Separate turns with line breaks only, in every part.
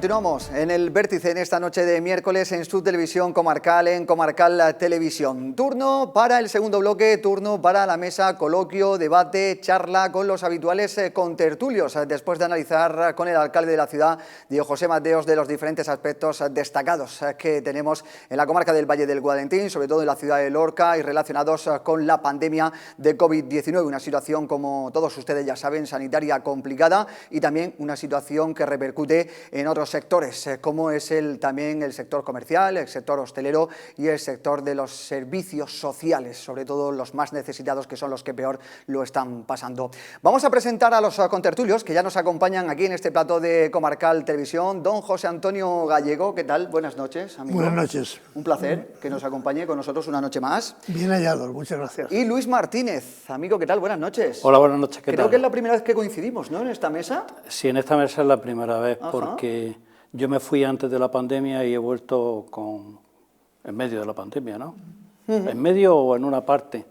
Continuamos en el vértice en esta noche de miércoles en su televisión comarcal, en Comarcal Televisión. Turno para el segundo bloque, turno para la mesa, coloquio, debate, charla con los habituales contertulios, después de analizar con el alcalde de la ciudad, Diego José Mateos, de los diferentes aspectos destacados que tenemos en la comarca del Valle del Guadentín, sobre todo en la ciudad de Lorca y relacionados con la pandemia de COVID-19, una situación, como todos ustedes ya saben, sanitaria complicada y también una situación que repercute en otros sectores, como es también el sector comercial, el sector hostelero y el sector de los servicios sociales, sobre todo los más necesitados, que son los que peor lo están pasando. Vamos a presentar a los contertulios que ya nos acompañan aquí en este plató de Comarcal Televisión. Don José Antonio Gallego, ¿qué tal? Buenas noches, amigo.
Buenas noches.
Un placer que nos acompañe con nosotros una noche más.
Bien hallado, muchas gracias.
Y Luis Martínez, amigo, ¿qué tal? Buenas noches.
Hola, buenas noches, ¿qué tal?
Creo que es la primera vez que coincidimos, ¿no?, en esta mesa.
Sí, en esta mesa es la primera vez.
Ajá.
Porque yo me fui antes de la pandemia y he vuelto en medio de la pandemia, ¿no? En medio o en una parte,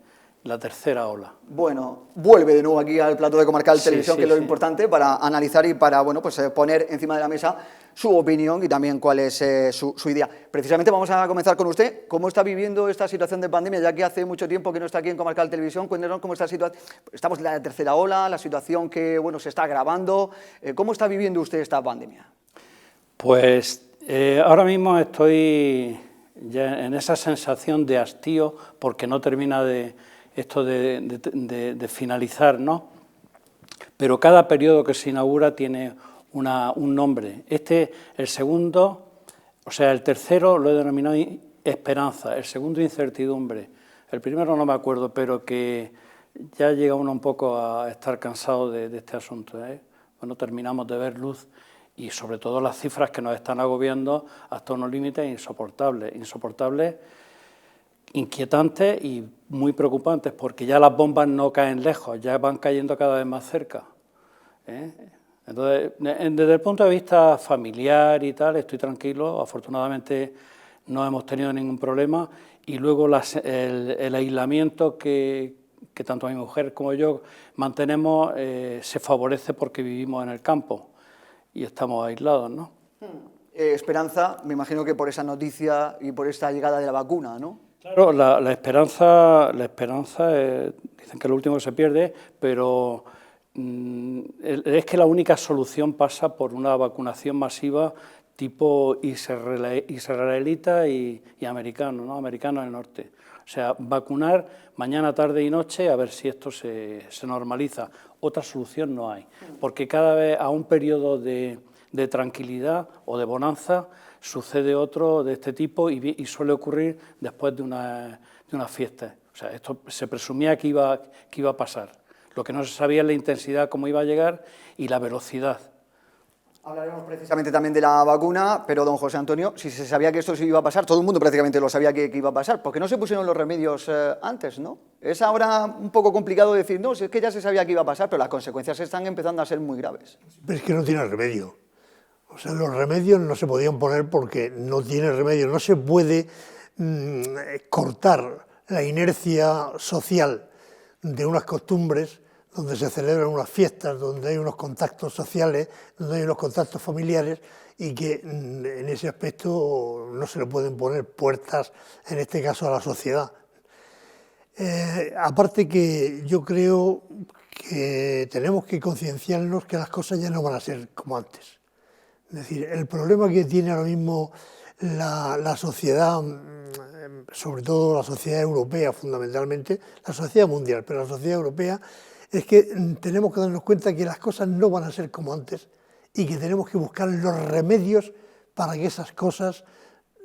la tercera ola.
Bueno, vuelve de nuevo aquí al plató de Comarcal Televisión,
Sí,
que es lo
sí.
importante para analizar y para, bueno, pues poner encima de la mesa su opinión y también cuál es su idea. Precisamente vamos a comenzar con usted. ¿Cómo está viviendo esta situación de pandemia? Ya que hace mucho tiempo que no está aquí en Comarcal Televisión, cuéntenos cómo está la situación. Estamos en la tercera ola, la situación que, bueno, se está agravando. ¿Cómo está viviendo usted esta pandemia?
Pues ahora mismo estoy ya en esa sensación de hastío porque no termina de finalizar, ¿no? Pero cada periodo que se inaugura tiene un nombre. El segundo, o sea, el tercero lo he denominado esperanza, el segundo incertidumbre, el primero no me acuerdo, pero que ya llega uno un poco a estar cansado de este asunto, ¿eh? Bueno, terminamos de ver luz y sobre todo las cifras que nos están agobiando hasta unos límites insoportables, inquietantes y muy preocupantes, porque ya las bombas no caen lejos, ya van cayendo cada vez más cerca, ¿eh? Entonces, desde el punto de vista familiar y tal, estoy tranquilo, afortunadamente no hemos tenido ningún problema, y luego el aislamiento que tanto mi mujer como yo mantenemos se favorece porque vivimos en el campo y estamos aislados, ¿no?
Esperanza, me imagino que por esa noticia y por esta llegada de la vacuna, ¿no?
Claro, la esperanza dicen que lo último que se pierde, pero es que la única solución pasa por una vacunación masiva tipo israelita y americano, ¿no? Americano del norte. O sea, vacunar mañana, tarde y noche a ver si esto se normaliza. Otra solución no hay, porque cada vez a un periodo de tranquilidad o de bonanza sucede otro de este tipo y suele ocurrir después de una fiesta. O sea, esto se presumía que iba a pasar. Lo que no se sabía es la intensidad, cómo iba a llegar y la velocidad.
Hablaremos precisamente también de la vacuna, pero don José Antonio, si se sabía que esto se iba a pasar, todo el mundo prácticamente lo sabía que iba a pasar, ¿por qué no se pusieron los remedios antes, no? Es ahora un poco complicado decir, no, si es que ya se sabía que iba a pasar, pero las consecuencias están empezando a ser muy graves.
Pero es que no tiene remedio. O sea, los remedios no se podían poner porque no tiene remedio. No se puede cortar la inercia social de unas costumbres donde se celebran unas fiestas, donde hay unos contactos sociales, donde hay unos contactos familiares y que en ese aspecto no se le pueden poner puertas, en este caso a la sociedad. Aparte que yo creo que tenemos que concienciarnos que las cosas ya no van a ser como antes. Es decir, el problema que tiene ahora mismo la sociedad, sobre todo la sociedad europea fundamentalmente, la sociedad mundial, pero la sociedad europea, es que tenemos que darnos cuenta que las cosas no van a ser como antes y que tenemos que buscar los remedios para que esas cosas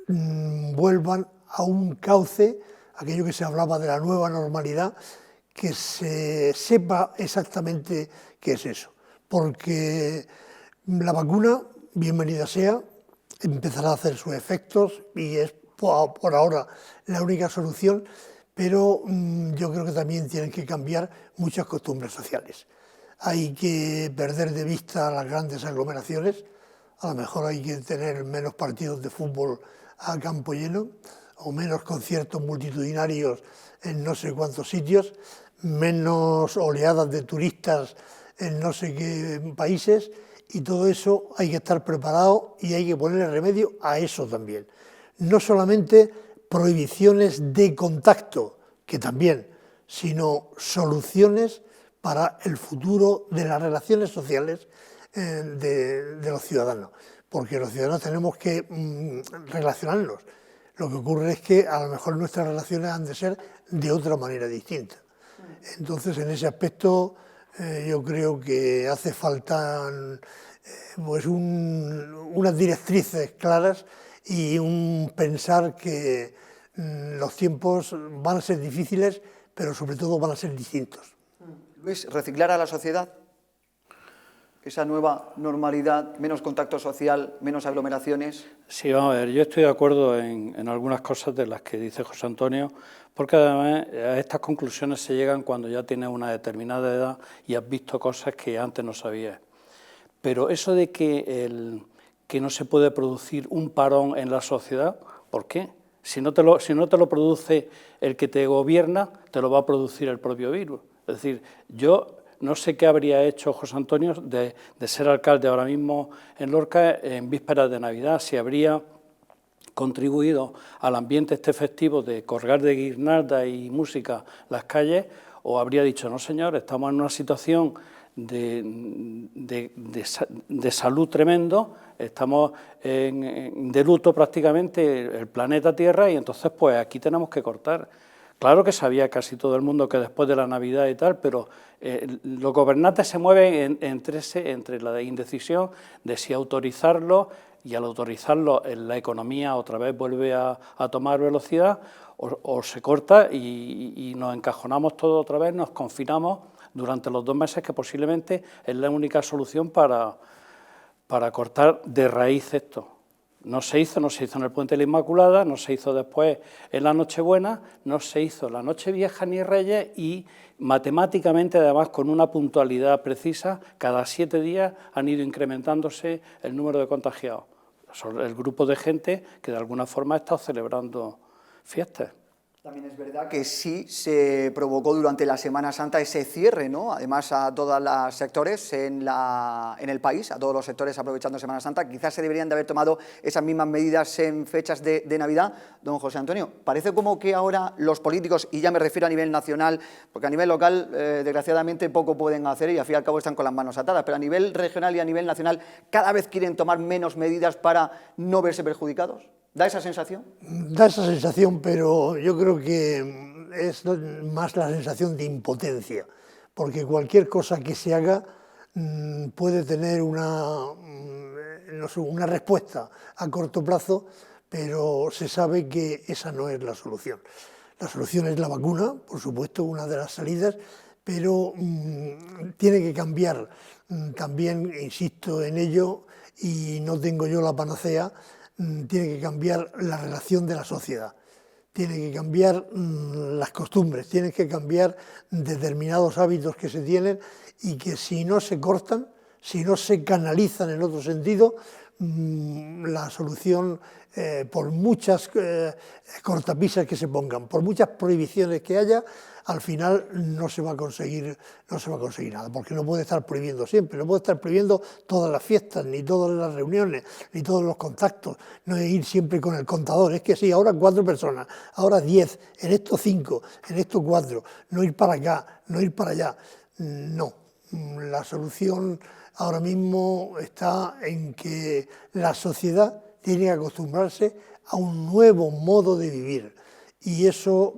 vuelvan a un cauce, aquello que se hablaba de la nueva normalidad, que se sepa exactamente qué es eso. Porque la vacuna, bienvenida sea, empezará a hacer sus efectos y es por ahora la única solución, pero yo creo que también tienen que cambiar muchas costumbres sociales. Hay que perder de vista las grandes aglomeraciones, a lo mejor hay que tener menos partidos de fútbol a campo lleno o menos conciertos multitudinarios en no sé cuántos sitios, menos oleadas de turistas en no sé qué países y todo eso hay que estar preparado y hay que ponerle remedio a eso también. No solamente prohibiciones de contacto, que también, sino soluciones para el futuro de las relaciones sociales de los ciudadanos, porque los ciudadanos tenemos que relacionarnos. Lo que ocurre es que a lo mejor nuestras relaciones han de ser de otra manera distinta. Entonces, en ese aspecto, yo creo que hace falta pues unas directrices claras y un pensar que los tiempos van a ser difíciles, pero sobre todo van a ser distintos.
Luis, reciclar a la sociedad, esa nueva normalidad, menos contacto social, menos aglomeraciones.
Sí, vamos a ver, yo estoy de acuerdo en algunas cosas de las que dice José Antonio, porque además a estas conclusiones se llegan cuando ya tienes una determinada edad y has visto cosas que antes no sabías. Pero eso de que no se puede producir un parón en la sociedad, ¿por qué? Si no te lo produce el que te gobierna, te lo va a producir el propio virus. Es decir, yo no sé qué habría hecho José Antonio de ser alcalde ahora mismo en Lorca en vísperas de Navidad, si habría contribuido al ambiente este festivo de colgar de guirnaldas y música las calles, o habría dicho, no señor, estamos en una situación de salud tremendo, estamos de luto prácticamente el planeta Tierra y entonces pues aquí tenemos que cortar. Claro que sabía casi todo el mundo que después de la Navidad y tal, pero los gobernantes se mueven entre la indecisión de si autorizarlo, y al autorizarlo la economía otra vez vuelve a tomar velocidad, o se corta y nos encajonamos todos otra vez, nos confinamos durante los 2 meses que posiblemente es la única solución para cortar de raíz esto. No se hizo en el Puente de la Inmaculada, no se hizo después en la Nochebuena, no se hizo la Nochevieja ni Reyes y matemáticamente, además, con una puntualidad precisa, cada 7 días han ido incrementándose el número de contagiados. Son el grupo de gente que de alguna forma ha estado celebrando fiestas.
También es verdad que sí se provocó durante la Semana Santa ese cierre, ¿no? Además a todos los sectores en el país, a todos los sectores aprovechando Semana Santa. Quizás se deberían de haber tomado esas mismas medidas en fechas de Navidad. Don José Antonio, parece como que ahora los políticos, y ya me refiero a nivel nacional, porque a nivel local desgraciadamente poco pueden hacer y al fin y al cabo están con las manos atadas, pero a nivel regional y a nivel nacional cada vez quieren tomar menos medidas para no verse perjudicados. ¿Da esa sensación?
Da esa sensación, pero yo creo que es más la sensación de impotencia, porque cualquier cosa que se haga puede tener una respuesta a corto plazo, pero se sabe que esa no es la solución. La solución es la vacuna, por supuesto, una de las salidas, pero tiene que cambiar. También insisto en ello y no tengo yo la panacea. Tiene que cambiar la relación de la sociedad, tiene que cambiar las costumbres, tiene que cambiar determinados hábitos que se tienen y que si no se cortan, si no se canalizan en otro sentido, la solución, por muchas cortapisas que se pongan, por muchas prohibiciones que haya, al final no se va a conseguir nada, porque no puede estar prohibiendo siempre, no puede estar prohibiendo todas las fiestas, ni todas las reuniones, ni todos los contactos, no es ir siempre con el contador, es que sí, ahora 4 personas, ahora 10, en estos 5, en estos 4, no ir para acá, no ir para allá, no, la solución ahora mismo está en que la sociedad tiene que acostumbrarse a un nuevo modo de vivir. Y eso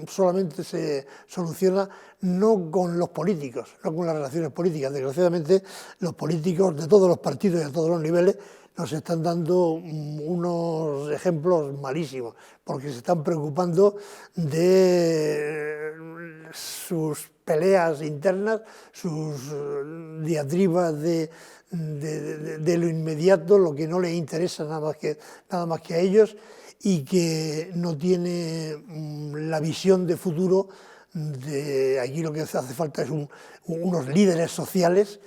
solamente se soluciona no con los políticos, no con las relaciones políticas. Desgraciadamente, los políticos de todos los partidos y de todos los niveles nos están dando unos ejemplos malísimos, porque se están preocupando de sus peleas internas, sus diatribas de lo inmediato, lo que no les interesa nada más que a ellos, y que no tiene la visión de futuro. Aquí lo que hace falta es unos líderes sociales,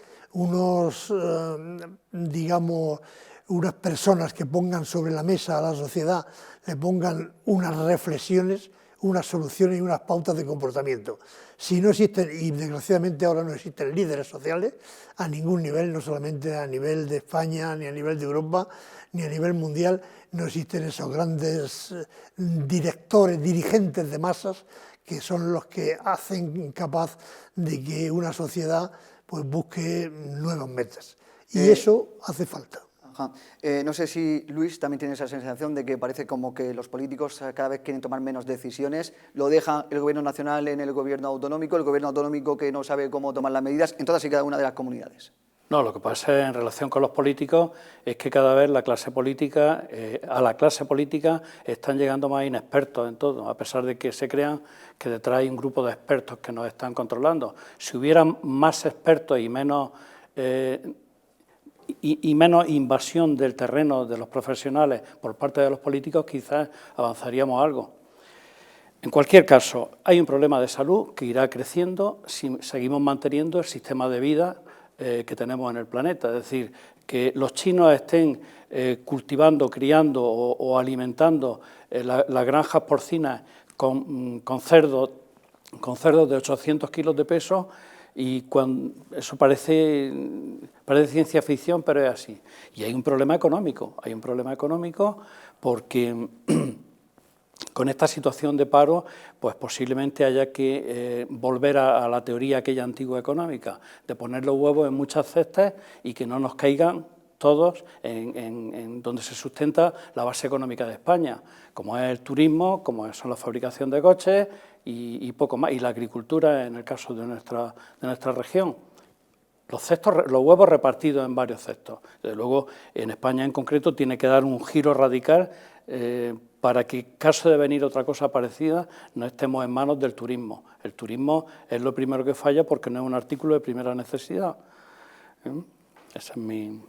digamos, unas personas que pongan sobre la mesa a la sociedad, le pongan unas reflexiones, unas soluciones y unas pautas de comportamiento. Si no existen, y desgraciadamente ahora no existen líderes sociales a ningún nivel, no solamente a nivel de España, ni a nivel de Europa, ni a nivel mundial, no existen esos grandes directores, dirigentes de masas, que son los que hacen capaz de que una sociedad pues busque nuevas metas. Y eso hace falta.
Ajá. No sé si Luis también tiene esa sensación de que parece como que los políticos cada vez quieren tomar menos decisiones, lo deja el gobierno nacional en el gobierno autonómico que no sabe cómo tomar las medidas en todas y cada una de las comunidades.
No, lo que pasa en relación con los políticos es que cada vez la clase política, a la clase política están llegando más inexpertos en todo, a pesar de que se crean que detrás hay un grupo de expertos que nos están controlando. Si hubieran más expertos y menos invasión del terreno de los profesionales por parte de los políticos, quizás avanzaríamos algo. En cualquier caso, hay un problema de salud que irá creciendo si seguimos manteniendo el sistema de vida que tenemos en el planeta. Es decir, que los chinos estén cultivando, criando o alimentando las granjas porcinas con cerdos de 800 kilos de peso, y eso parece ciencia ficción, pero es así. Y hay un problema económico porque con esta situación de paro, pues posiblemente haya que volver a la teoría aquella antigua económica, de poner los huevos en muchas cestas y que no nos caigan todos en donde se sustenta la base económica de España, como es el turismo, como son la fabricación de coches y poco más, y la agricultura en el caso de nuestra región. Los huevos repartidos en varios cestos. Desde luego, en España en concreto tiene que dar un giro radical para que, en caso de venir otra cosa parecida, no estemos en manos del turismo. El turismo es lo primero que falla porque no es un artículo de primera necesidad. Esa es mi...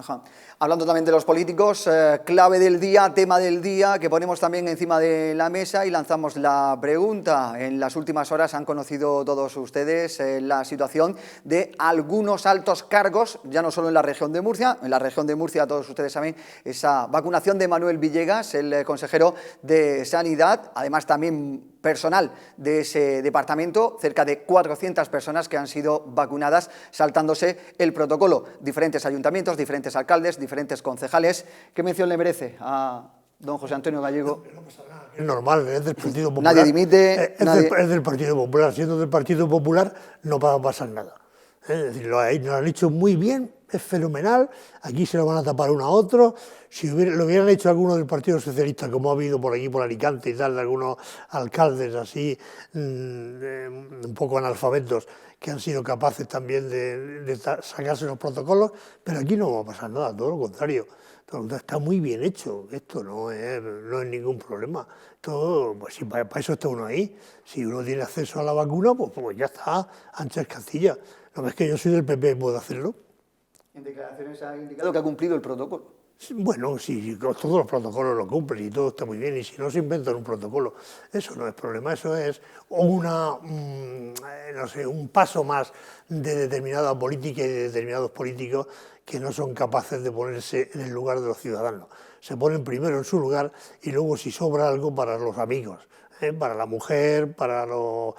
Ajá. Hablando también de los políticos, clave del día, tema del día, que ponemos también encima de la mesa y lanzamos la pregunta. En las últimas horas han conocido todos ustedes la situación de algunos altos cargos, ya no solo en la región de Murcia, todos ustedes saben esa vacunación de Manuel Villegas, el consejero de Sanidad, además también personal de ese departamento, cerca de 400 personas que han sido vacunadas saltándose el protocolo. Diferentes ayuntamientos, diferentes alcaldes, diferentes concejales. ¿Qué mención le merece a don José Antonio Gallego?
No pasa nada, es normal, es del Partido Popular.
Nadie dimite.
Es del Partido Popular, siendo del Partido Popular no va a pasar nada. Es decir, lo han hecho muy bien, es fenomenal, aquí se lo van a tapar uno a otro. Si lo hubieran hecho algunos del Partido Socialista, como ha habido por aquí, por Alicante y tal, de algunos alcaldes así, un poco analfabetos, que han sido capaces también de sacarse los protocolos, pero aquí no va a pasar nada, todo lo contrario. Está muy bien hecho, esto no es ningún problema. Todo, pues si para eso está uno ahí, si uno tiene acceso a la vacuna, pues ya está, anchas Castilla. No es que yo soy del PP, puedo hacerlo.
En declaraciones ha indicado que ha cumplido el protocolo.
Bueno, sí, todos los protocolos lo cumplen y todo está muy bien, y si no se inventan un protocolo, eso no es problema, eso es un paso más de determinada política y de determinados políticos que no son capaces de ponerse en el lugar de los ciudadanos. Se ponen primero en su lugar y luego si sobra algo para los amigos, para la mujer, para los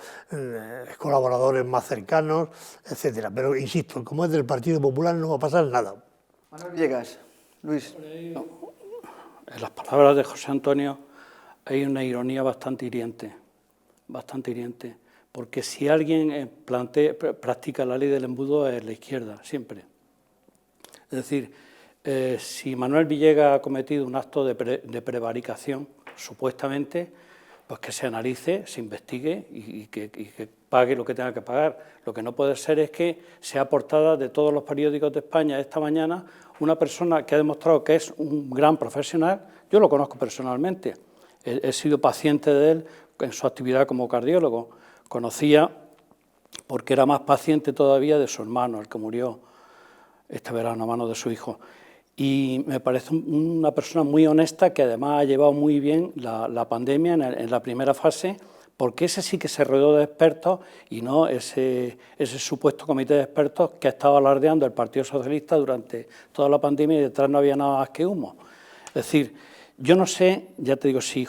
colaboradores más cercanos, etcétera. Pero insisto, como es del Partido Popular no va a pasar nada.
Manuel Villegas. Luis.
En las palabras de José Antonio hay una ironía bastante hiriente, porque si alguien practica la ley del embudo es la izquierda, siempre. Es decir, si Manuel Villegas ha cometido un acto de prevaricación, supuestamente, pues que se analice, se investigue y que pague lo que tenga que pagar. Lo que no puede ser es que sea portada de todos los periódicos de España esta mañana una persona que ha demostrado que es un gran profesional. Yo lo conozco personalmente, he sido paciente de él en su actividad como cardiólogo. Conocía, porque era más paciente todavía, de su hermano, el que murió este verano a manos de su hijo. Y me parece una persona muy honesta, que además ha llevado muy bien la pandemia en la primera fase, porque ese sí que se rodeó de expertos y no ese supuesto comité de expertos que ha estado alardeando el Partido Socialista durante toda la pandemia y detrás no había nada más que humo. Es decir, Yo no sé, ya te digo, si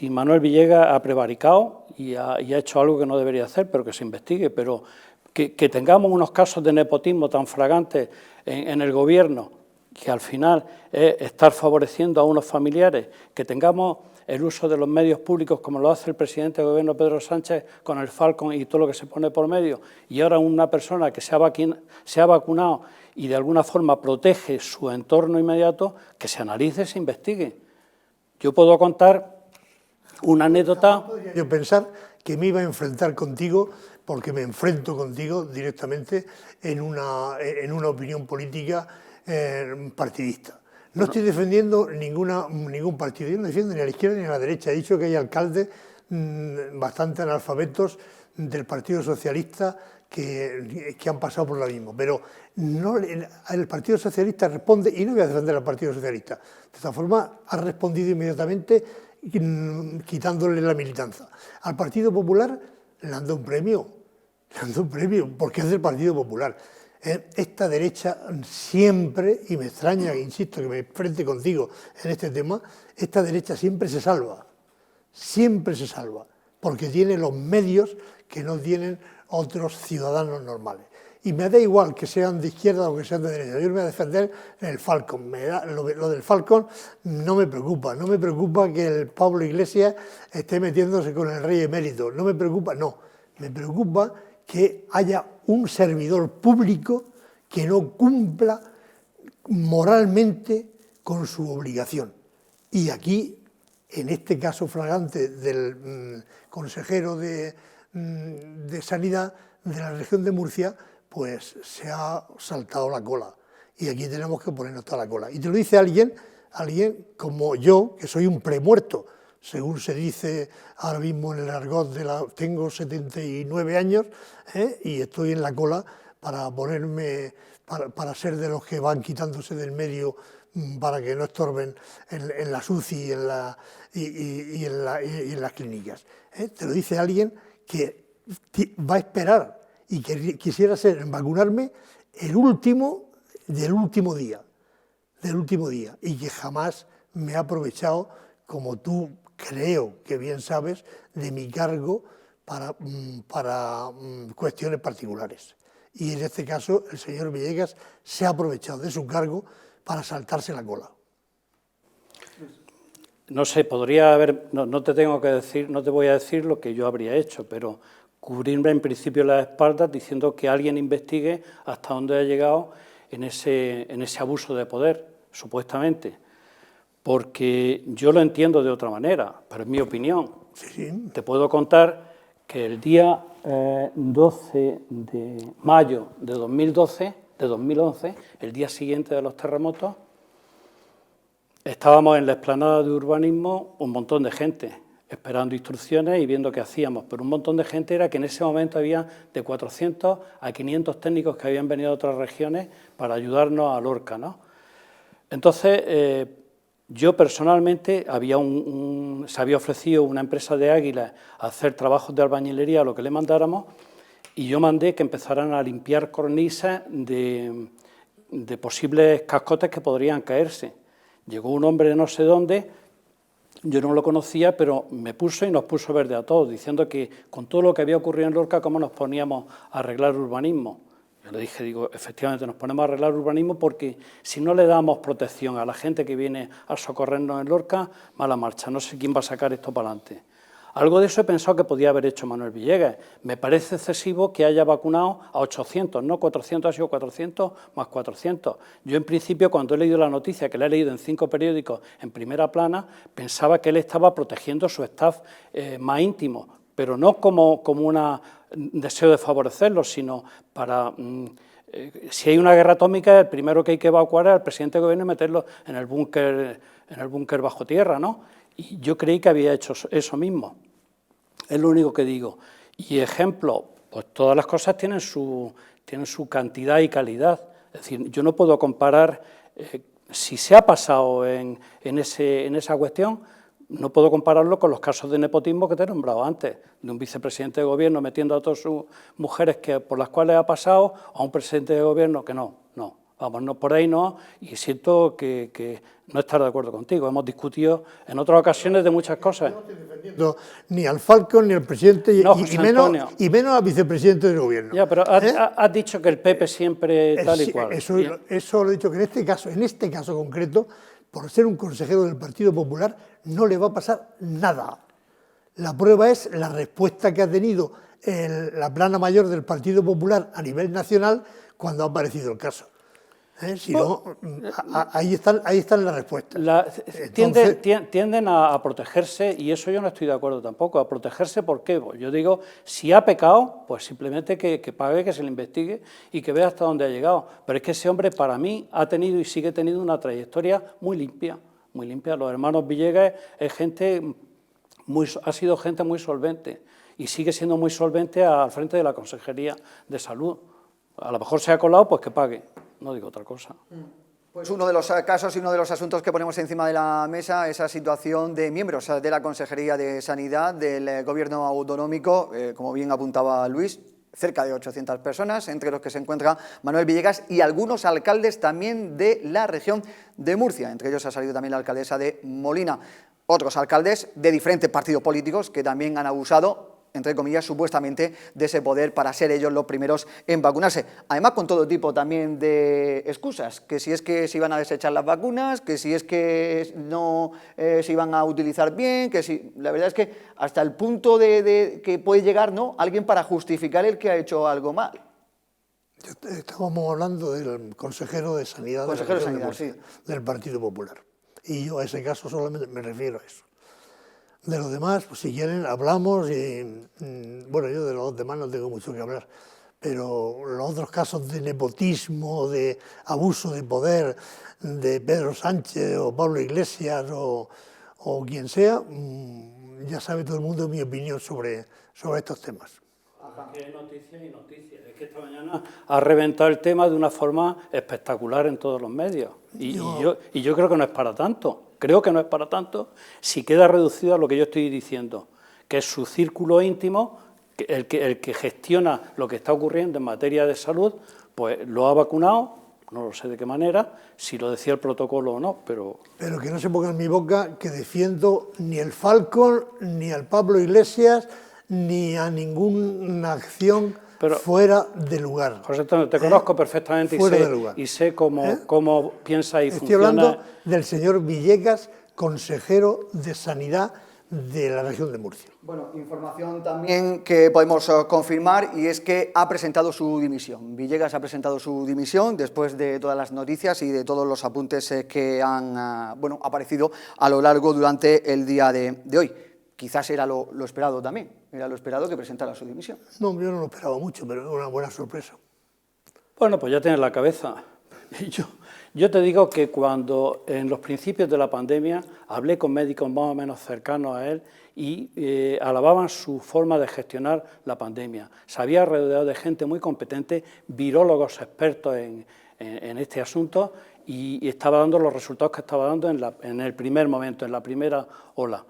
Manuel Villegas ha prevaricado y ha hecho algo que no debería hacer, pero que se investigue, pero que tengamos unos casos de nepotismo tan flagrantes en el Gobierno, que al final es estar favoreciendo a unos familiares, que tengamos el uso de los medios públicos como lo hace el presidente del Gobierno, Pedro Sánchez, con el Falcon y todo lo que se pone por medio, y ahora una persona que se ha vacunado y de alguna forma protege su entorno inmediato, que se analice, se investigue. Yo puedo contar una anécdota.
Yo pensar que me iba a enfrentar contigo, porque me enfrento contigo directamente en una opinión política partidista. No estoy defendiendo ningún partido, yo no defiendo ni a la izquierda ni a la derecha. He dicho que hay alcaldes bastante analfabetos del Partido Socialista que han pasado por lo mismo, pero no, el Partido Socialista responde, y no voy a defender al Partido Socialista, de esta forma ha respondido inmediatamente quitándole la militancia. Al Partido Popular le han dado un premio, porque es del Partido Popular. Esta derecha siempre, y me extraña, insisto, que me enfrente contigo en este tema, esta derecha siempre se salva, porque tiene los medios que no tienen otros ciudadanos normales. Y me da igual que sean de izquierda o que sean de derecha, yo me voy a defender el Falcon. Lo del Falcon no me preocupa que el Pablo Iglesias esté metiéndose con el rey emérito, me preocupa que haya un servidor público que no cumpla moralmente con su obligación. Y aquí, en este caso flagrante del consejero de Sanidad de la región de Murcia, pues se ha saltado la cola. Y aquí tenemos que ponernos toda la cola. Y te lo dice alguien como yo, que soy un premuerto, según se dice ahora mismo en el argot tengo 79 años y estoy en la cola para ponerme, para ser de los que van quitándose del medio para que no estorben en la UCI y en las clínicas. Te lo dice alguien que va a esperar y que quisiera vacunarme el último del último día, y que jamás me ha aprovechado, como tú creo que bien sabes, de mi cargo para cuestiones particulares. Y en este caso el señor Villegas se ha aprovechado de su cargo para saltarse la cola.
No sé, podría haber, no te tengo que decir, no te voy a decir lo que yo habría hecho, pero cubrirme en principio las espaldas diciendo que alguien investigue hasta dónde ha llegado en ese abuso de poder, supuestamente. Porque yo lo entiendo de otra manera, pero es mi opinión.
Sí.
Te puedo contar que el día 12 de mayo de 2011, el día siguiente de los terremotos, estábamos en la explanada de urbanismo un montón de gente, esperando instrucciones y viendo qué hacíamos, pero un montón de gente era que en ese momento había de 400 a 500 técnicos que habían venido de otras regiones para ayudarnos a Lorca, ¿no? Entonces, yo personalmente se había ofrecido una empresa de Águilas a hacer trabajos de albañilería a lo que le mandáramos, y yo mandé que empezaran a limpiar cornisas de posibles cascotes que podrían caerse. Llegó un hombre de no sé dónde, yo no lo conocía, pero me puso y nos puso verde a todos, diciendo que con todo lo que había ocurrido en Lorca, ¿cómo nos poníamos a arreglar urbanismo? Yo le dije, efectivamente nos ponemos a arreglar urbanismo porque si no le damos protección a la gente que viene a socorrernos en Lorca, mala marcha, no sé quién va a sacar esto para adelante. Algo de eso he pensado que podía haber hecho Manuel Villegas. Me parece excesivo que haya vacunado a 800, no 400, ha sido 400 más 400. Yo en principio, cuando he leído la noticia, que la he leído en 5 periódicos en primera plana, pensaba que él estaba protegiendo su staff más íntimo, pero no como un deseo de favorecerlos, sino para... si hay una guerra atómica, el primero que hay que evacuar es al presidente del gobierno y meterlo en el búnker bajo tierra, ¿no? Y yo creí que había hecho eso mismo. Es lo único que digo. Y ejemplo, pues todas las cosas tienen su cantidad y calidad. Es decir, yo no puedo comparar, si se ha pasado en esa cuestión, no puedo compararlo con los casos de nepotismo que te he nombrado antes, de un vicepresidente de gobierno metiendo a todas sus mujeres por las cuales ha pasado, a un presidente de gobierno que no. Vamos, no, por ahí no, y siento que no estar de acuerdo contigo. Hemos discutido en otras ocasiones de muchas cosas.
No estoy defendiendo ni al Falcon ni al presidente,
No, José Antonio.
y menos al vicepresidente del gobierno.
Ya, pero has dicho que el PP siempre tal y cual.
Eso lo he dicho, que en este caso concreto, por ser un consejero del Partido Popular, no le va a pasar nada. La prueba es la respuesta que ha tenido la plana mayor del Partido Popular a nivel nacional cuando ha aparecido el caso. Si no, ahí están las respuestas.
Tienden a protegerse, y eso yo no estoy de acuerdo tampoco. ¿A protegerse por qué? Pues yo digo, si ha pecado, pues simplemente que pague, que se le investigue y que vea hasta dónde ha llegado. Pero es que ese hombre, para mí, ha tenido y sigue teniendo una trayectoria muy limpia, muy limpia. Los hermanos Villegas ha sido gente muy solvente y sigue siendo muy solvente al frente de la Consejería de Salud. A lo mejor se ha colado, pues que pague, no digo otra cosa.
Pues uno de los casos y uno de los asuntos que ponemos encima de la mesa, esa situación de miembros de la Consejería de Sanidad del Gobierno autonómico, como bien apuntaba Luis, cerca de 800 personas, entre los que se encuentra Manuel Villegas y algunos alcaldes también de la región de Murcia. Entre ellos ha salido también la alcaldesa de Molina. Otros alcaldes de diferentes partidos políticos que también han abusado, entre comillas, supuestamente, de ese poder para ser ellos los primeros en vacunarse. Además, con todo tipo también de excusas, que si es que se iban a desechar las vacunas, que si es que no se iban a utilizar bien, que si... La verdad es que hasta el punto de que puede llegar, ¿no?, alguien para justificar el que ha hecho algo mal.
Estábamos hablando del consejero de Sanidad,
sí,
del Partido Popular. Y yo a ese caso solamente me refiero a eso. De los demás, pues si quieren, hablamos y, bueno, yo de los demás no tengo mucho que hablar, pero los otros casos de nepotismo, de abuso de poder de Pedro Sánchez o Pablo Iglesias o quien sea, ya sabe todo el mundo mi opinión sobre estos temas.
Que hay noticias y noticias. Es que esta mañana ha reventado el tema de una forma espectacular en todos los medios. Y yo creo que no es para tanto. Creo que no es para tanto si queda reducido a lo que yo estoy diciendo, que es su círculo íntimo, el que gestiona lo que está ocurriendo en materia de salud, pues lo ha vacunado, no lo sé de qué manera, si lo decía el protocolo o no, pero... Pero
que no se ponga en mi boca que defiendo ni el Falcon, ni al Pablo Iglesias, ni a ninguna acción fuera de lugar.
José Antonio, te conozco perfectamente y sé cómo piensa y funciona.
Estoy hablando del señor Villegas, consejero de Sanidad de la región de Murcia.
Bueno, información también que podemos confirmar, y es que ha presentado su dimisión. Villegas ha presentado su dimisión después de todas las noticias y de todos los apuntes que han aparecido a lo largo durante el día de hoy. Quizás era lo esperado también, era lo esperado que presentara su dimisión.
No, yo no lo esperaba mucho, pero es una buena sorpresa.
Bueno, pues ya tienes la cabeza. Yo te digo que cuando en los principios de la pandemia hablé con médicos más o menos cercanos a él y alababan su forma de gestionar la pandemia. Se había rodeado de gente muy competente, virólogos expertos en este asunto, y estaba dando los resultados que estaba dando en el primer momento, en la primera ola.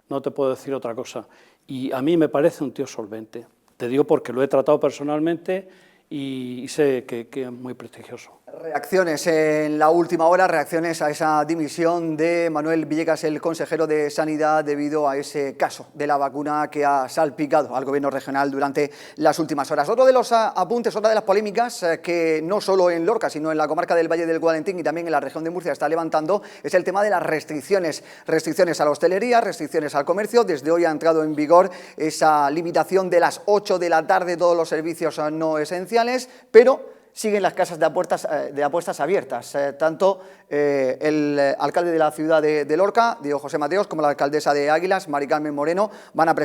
No te puedo decir otra cosa. Y a mí me parece un tío solvente. Te digo porque lo he tratado personalmente y sé que es muy prestigioso.
Reacciones en la última hora, reacciones a esa dimisión de Manuel Villegas, el consejero de Sanidad, debido a ese caso de la vacuna que ha salpicado al gobierno regional durante las últimas horas. Otro de los apuntes, otra de las polémicas que no solo en Lorca, sino en la comarca del Valle del Gualentín y también en la región de Murcia está levantando, es el tema de las restricciones. Restricciones a la hostelería, restricciones al comercio. Desde hoy ha entrado en vigor esa limitación de las 8 de la tarde, todos los servicios no esenciales, pero siguen las casas de apuestas abiertas. Tanto el alcalde de la ciudad de Lorca, Diego José Mateos, como la alcaldesa de Águilas, Mari Carmen Moreno, han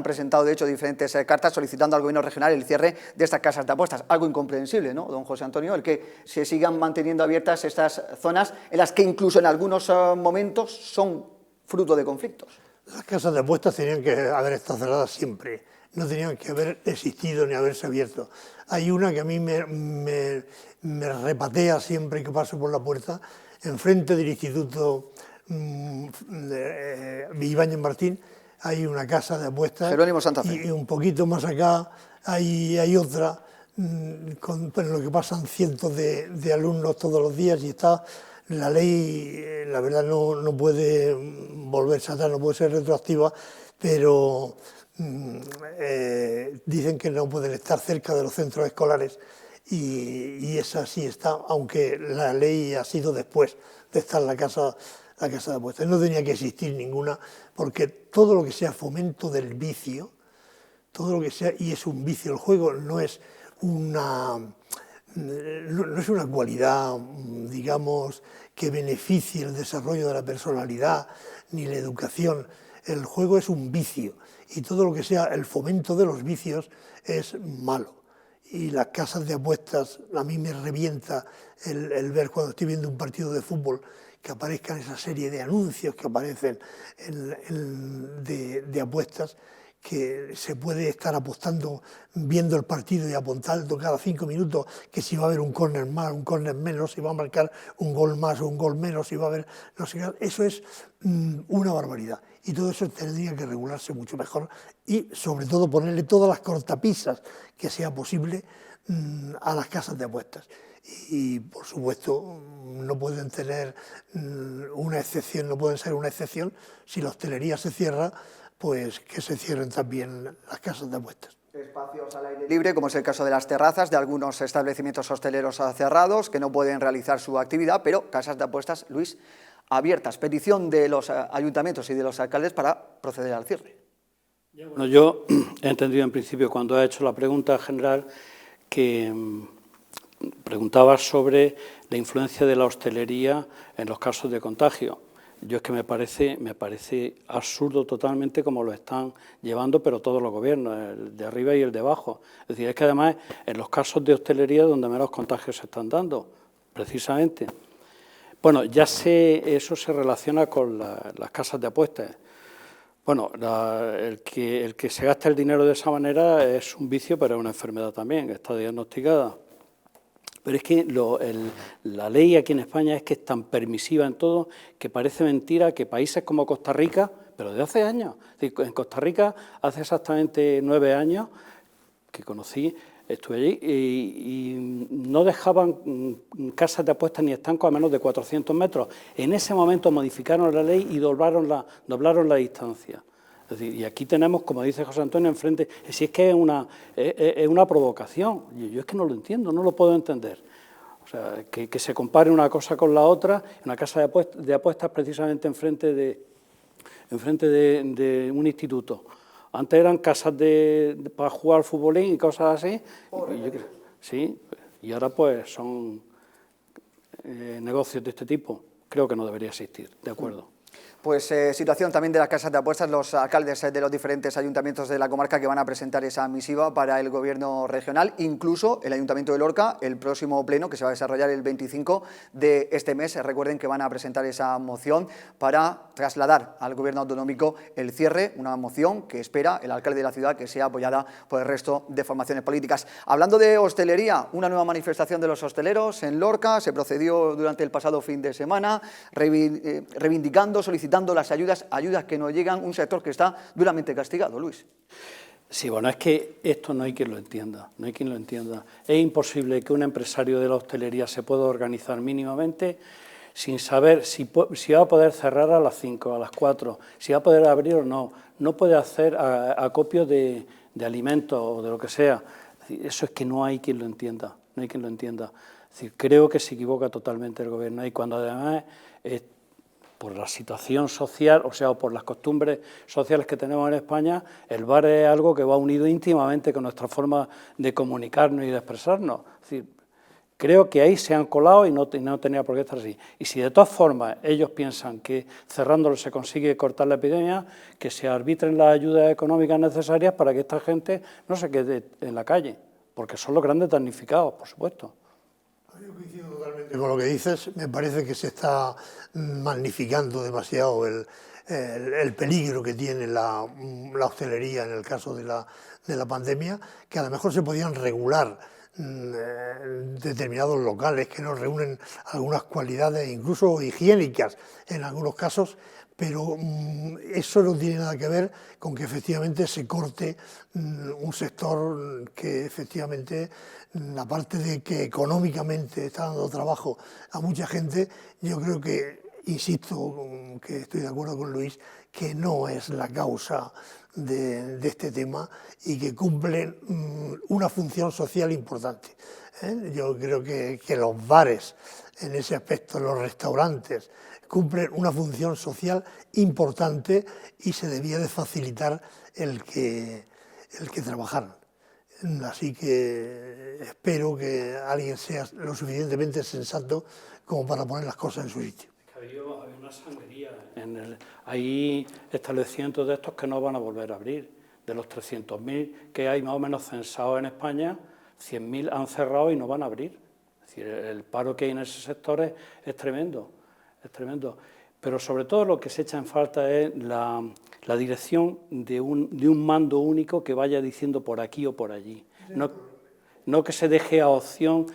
presentado de hecho diferentes cartas solicitando al gobierno regional el cierre de estas casas de apuestas. Algo incomprensible, ¿no, don José Antonio? El que se sigan manteniendo abiertas estas zonas en las que incluso en algunos momentos son fruto de conflictos.
Las casas de apuestas tenían que haber estado cerradas siempre, no tenían que haber existido ni haberse abierto. Hay una que a mí me repatea siempre que paso por la puerta, enfrente del Instituto Ibáñez Martín, hay una casa de apuestas.
Jerónimo Santa Fe.
Y un poquito más acá hay otra pero lo que pasan cientos de alumnos todos los días y está la ley, la verdad no puede volverse atrás, no puede ser retroactiva, pero dicen que no pueden estar cerca de los centros escolares y esa sí está, aunque la ley ha sido después de estar la casa de apuestas. No tenía que existir ninguna, porque todo lo que sea fomento del vicio, todo lo que sea, y es un vicio, el juego no es una cualidad, digamos, que beneficie el desarrollo de la personalidad ni la educación. El juego es un vicio y todo lo que sea el fomento de los vicios es malo. Y las casas de apuestas, a mí me revienta el ver cuando estoy viendo un partido de fútbol que aparezcan esa serie de anuncios que aparecen de apuestas, que se puede estar apostando viendo el partido y apuntando cada 5 minutos que si va a haber un córner más, un córner menos, si va a marcar un gol más o un gol menos, si va a haber no sé qué. Eso es una barbaridad y todo eso tendría que regularse mucho mejor y sobre todo ponerle todas las cortapisas que sea posible a las casas de apuestas. Y por supuesto no pueden tener una excepción, no pueden ser una excepción. Si la hostelería se cierra, pues que se cierren también las casas de apuestas.
Espacios al aire libre, como es el caso de las terrazas de algunos establecimientos hosteleros cerrados que no pueden realizar su actividad, pero casas de apuestas, Luis, abiertas. Petición de los ayuntamientos y de los alcaldes para proceder al cierre.
Bueno, yo he entendido en principio cuando ha hecho la pregunta general que preguntaba sobre la influencia de la hostelería en los casos de contagio. Yo es que me parece absurdo totalmente como lo están llevando, pero todos los gobiernos, el de arriba y el de abajo. Es decir, es que además en los casos de hostelería es donde menos contagios se están dando, precisamente. Bueno, ya sé, eso se relaciona con las casas de apuestas. Bueno, el que se gasta el dinero de esa manera es un vicio, pero es una enfermedad también, está diagnosticada. Pero es que la ley aquí en España es que es tan permisiva en todo que parece mentira que países como Costa Rica, pero de hace años, en Costa Rica hace exactamente 9 años que conocí, estuve allí y no dejaban casas de apuestas ni estancos a menos de 400 metros. En ese momento modificaron la ley y doblaron la distancia. Es decir, y aquí tenemos, como dice José Antonio, enfrente, si es que es una provocación. Yo es que no lo entiendo, no lo puedo entender. O sea, que se compare una cosa con la otra, una casa de apuestas precisamente enfrente de un instituto. Antes eran casas para jugar al futbolín y cosas así. Sí, y ahora pues son negocios de este tipo. Creo que no debería existir, de acuerdo.
Pues situación también de las casas de apuestas, los alcaldes de los diferentes ayuntamientos de la comarca que van a presentar esa misiva para el gobierno regional, incluso el Ayuntamiento de Lorca, el próximo pleno que se va a desarrollar el 25 de este mes. Recuerden que van a presentar esa moción para trasladar al gobierno autonómico el cierre, una moción que espera el alcalde de la ciudad que sea apoyada por el resto de formaciones políticas. Hablando de hostelería, una nueva manifestación de los hosteleros en Lorca se procedió durante el pasado fin de semana, reivindicando, solicitando las ayudas que no llegan, un sector que está duramente castigado, Luis.
Sí, bueno, es que esto no hay quien lo entienda, no hay quien lo entienda. Es imposible que un empresario de la hostelería se pueda organizar mínimamente sin saber si va a poder cerrar a las 5, a las 4, si va a poder abrir o no. No puede hacer acopio de alimentos o de lo que sea. Eso es que no hay quien lo entienda, no hay quien lo entienda. Es decir, creo que se equivoca totalmente el gobierno y cuando además por la situación social, o sea, por las costumbres sociales que tenemos en España, el bar es algo que va unido íntimamente con nuestra forma de comunicarnos y de expresarnos. Es decir, creo que ahí se han colado y no tenía por qué estar así. Y si de todas formas ellos piensan que cerrándolo se consigue cortar la epidemia, que se arbitren las ayudas económicas necesarias para que esta gente no se quede en la calle, porque son los grandes damnificados, por supuesto.
Yo coincido totalmente con lo que dices. Me parece que se está magnificando demasiado el peligro que tiene la hostelería en el caso de la pandemia, que a lo mejor se podían regular determinados locales que no reúnen algunas cualidades, incluso higiénicas en algunos casos, pero eso no tiene nada que ver con que efectivamente se corte un sector que efectivamente, aparte de que económicamente está dando trabajo a mucha gente, yo creo que, insisto, que estoy de acuerdo con Luis, que no es la causa de este tema y que cumplen una función social importante. Yo creo que los bares, en ese aspecto, los restaurantes, cumplen una función social importante y se debía de facilitar el que trabajaran. Así que espero que alguien sea lo suficientemente sensato como para poner las cosas en su sitio.
Había una sangría. Hay establecimientos de estos que no van a volver a abrir. De los 300.000 que hay más o menos censados en España, 100.000 han cerrado y no van a abrir. Es decir, el paro que hay en ese sector es tremendo, es tremendo. Pero sobre todo lo que se echa en falta es la dirección de un mando único que vaya diciendo por aquí o por allí. No que se deje a opción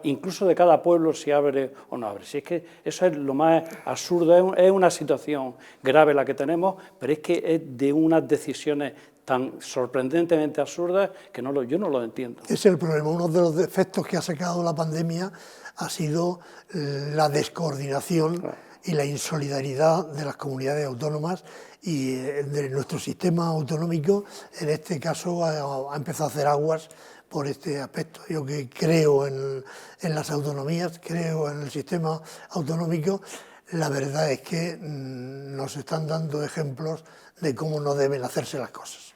incluso de cada pueblo si abre o no abre. Si es que eso es lo más absurdo, es una situación grave la que tenemos, pero es que es de unas decisiones tan sorprendentemente absurdas que yo no lo entiendo.
Ese es el problema. Uno de los defectos que ha sacado la pandemia ha sido la descoordinación y la insolidaridad de las comunidades autónomas y de nuestro sistema autonómico, en este caso, ha empezado a hacer aguas por este aspecto. Yo que creo en las autonomías, creo en el sistema autonómico, la verdad es que nos están dando ejemplos de cómo no deben hacerse las cosas.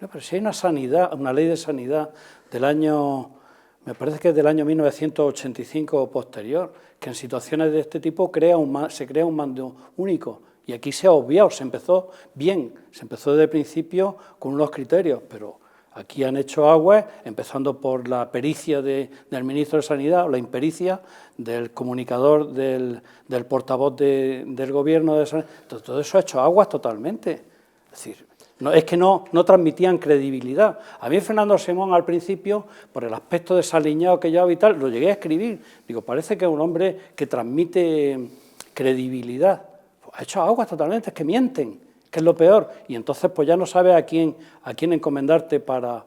No, pero si hay una ley de sanidad del año, me parece que es del año 1985 o posterior, que en situaciones de este tipo se crea un mando único. Y aquí se ha obviado, se empezó bien, se empezó desde el principio con unos criterios, pero aquí han hecho aguas, empezando por la pericia del ministro de Sanidad, o la impericia del comunicador, del portavoz del gobierno de Sanidad. Todo eso ha hecho aguas totalmente. Es decir, es que no transmitían credibilidad. A mí Fernando Simón al principio, por el aspecto desaliñado que llevaba y tal, lo llegué a escribir. Digo, parece que es un hombre que transmite credibilidad. Pues ha hecho aguas totalmente, es que mienten, que es lo peor. Y entonces pues ya no sabes a quién encomendarte para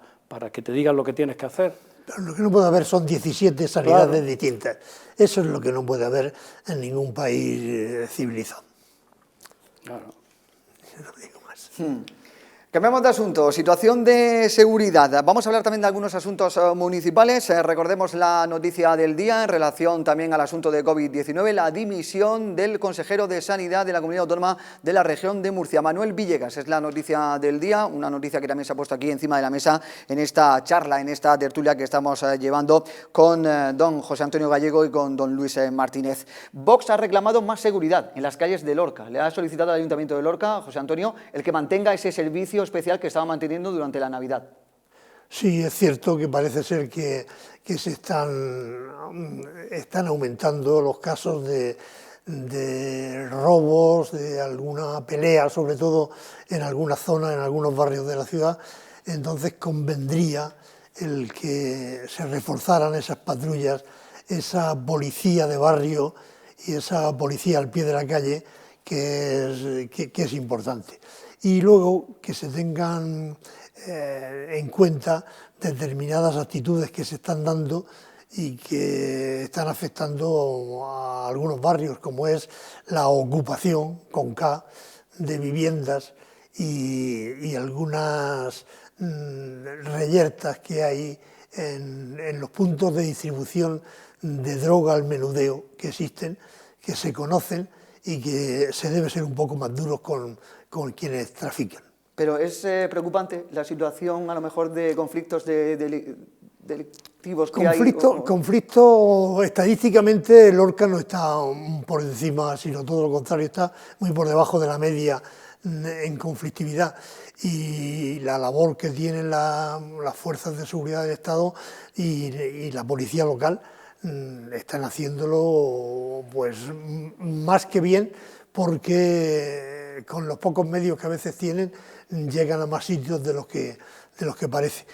que te digan lo que tienes que hacer.
Pero lo que no puede haber son 17 sanidades distintas. Eso es lo que no puede haber en ningún país civilizado.
Claro.
No digo más.
Cambiamos de asunto, situación de seguridad. Vamos a hablar también de algunos asuntos municipales. Recordemos la noticia del día en relación también al asunto de COVID-19, la dimisión del consejero de Sanidad de la Comunidad Autónoma de la Región de Murcia, Manuel Villegas. Es la noticia del día, una noticia que también se ha puesto aquí encima de la mesa en esta charla, en esta tertulia que estamos llevando con don José Antonio Gallego y con don Luis Martínez. Vox ha reclamado más seguridad en las calles de Lorca. Le ha solicitado al Ayuntamiento de Lorca, José Antonio, el que mantenga ese servicio especial que estaba manteniendo durante la Navidad.
Sí, es cierto que parece ser que se están aumentando los casos de robos, de alguna pelea, sobre todo en algunas zonas, en algunos barrios de la ciudad. Entonces convendría el que se reforzaran esas patrullas, esa policía de barrio y esa policía al pie de la calle, que es importante. Y luego que se tengan en cuenta determinadas actitudes que se están dando y que están afectando a algunos barrios, como es la ocupación, con K, de viviendas y algunas reyertas que hay en los puntos de distribución de droga al menudeo que existen, que se conocen y que se debe ser un poco más duros con quienes trafican.
Pero es preocupante la situación, a lo mejor, de conflictos delictivos que hay.
Conflicto, estadísticamente, Lorca no está por encima, sino todo lo contrario, está muy por debajo de la media en conflictividad. Y la labor que tienen las fuerzas de seguridad del Estado y la policía local están haciéndolo pues más que bien, porque con los pocos medios que a veces tienen llegan a más sitios de los que parece.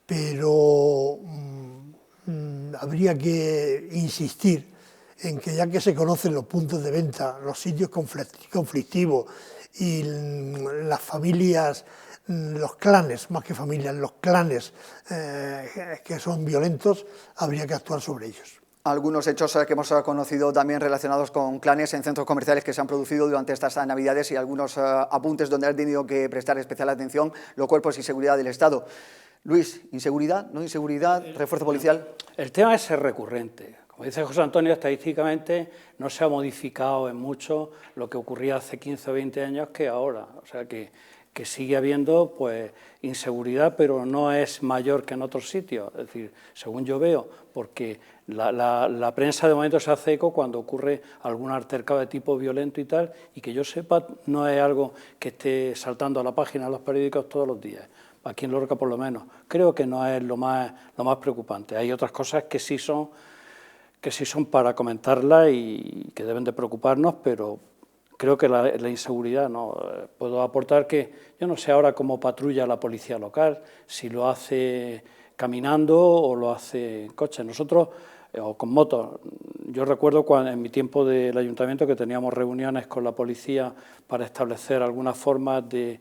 Pero habría que insistir en que, ya que se conocen los puntos de venta, los sitios conflictivos y las familias, los clanes, más que familias, los clanes que son violentos, habría que actuar sobre ellos.
Algunos hechos que hemos conocido también relacionados con clanes en centros comerciales que se han producido durante estas Navidades, y algunos apuntes donde han tenido que prestar especial atención los cuerpos y seguridad del Estado. Luis, ¿inseguridad, no inseguridad, refuerzo policial?
El tema es recurrente. Como dice José Antonio, estadísticamente no se ha modificado en mucho lo que ocurría hace 15 o 20 años que ahora. O sea que sigue habiendo pues inseguridad, pero no es mayor que en otros sitios. Es decir, según yo veo, porque la prensa de momento se hace eco cuando ocurre algún altercado de tipo violento y tal, y que yo sepa no es algo que esté saltando a la página de los periódicos todos los días. Aquí en Lorca por lo menos. Creo que no es lo más preocupante. Hay otras cosas que sí son para comentarlas y que deben de preocuparnos, pero creo que la inseguridad no. Puedo aportar que yo no sé ahora cómo patrulla la policía local, si lo hace caminando o lo hace en coche. Nosotros, o con motos, yo recuerdo cuando en mi tiempo del ayuntamiento que teníamos reuniones con la policía para establecer algunas formas de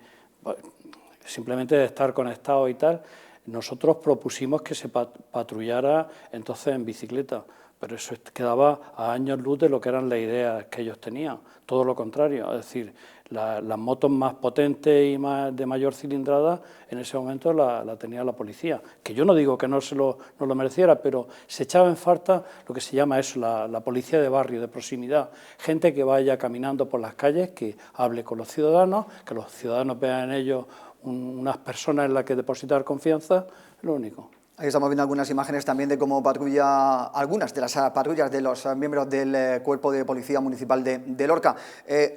simplemente de estar conectados y tal. Nosotros propusimos que se patrullara entonces en bicicleta, pero eso quedaba a años luz de lo que eran las ideas que ellos tenían, todo lo contrario, es decir, las motos más potentes y de mayor cilindrada en ese momento la tenía la policía, que yo no digo que no lo mereciera, pero se echaba en falta lo que se llama eso, la policía de barrio, de proximidad, gente que vaya caminando por las calles, que hable con los ciudadanos, que los ciudadanos vean en ellos unas personas en las que depositar confianza, es lo único.
Ahí estamos viendo algunas imágenes también de cómo patrulla, algunas de las patrullas de los miembros del Cuerpo de Policía Municipal de Lorca.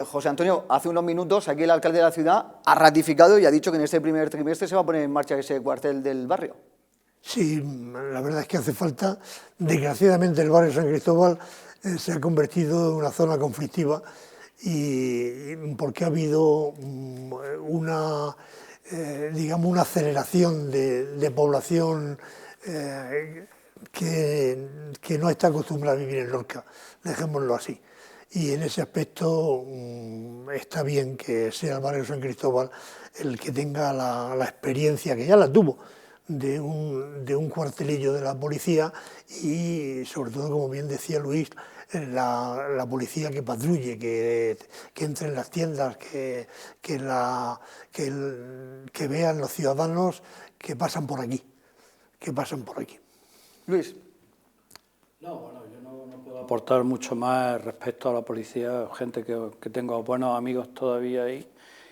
José Antonio, hace unos minutos aquí el alcalde de la ciudad ha ratificado y ha dicho que en este primer trimestre se va a poner en marcha ese cuartel del barrio.
Sí, la verdad es que hace falta. Desgraciadamente el barrio San Cristóbal se ha convertido en una zona conflictiva, y porque ha habido una aceleración de población que no está acostumbrada a vivir en Lorca, dejémoslo así. Y en ese aspecto está bien que sea el barrio San Cristóbal el que tenga la experiencia, que ya la tuvo, de un cuartelillo de la policía, y sobre todo, como bien decía Luis, la policía que patrulle, que entre en las tiendas, que vean los ciudadanos que pasan por aquí,
Luis.
No, bueno, yo no puedo aportar mucho más respecto a la policía, gente que tengo buenos amigos todavía ahí,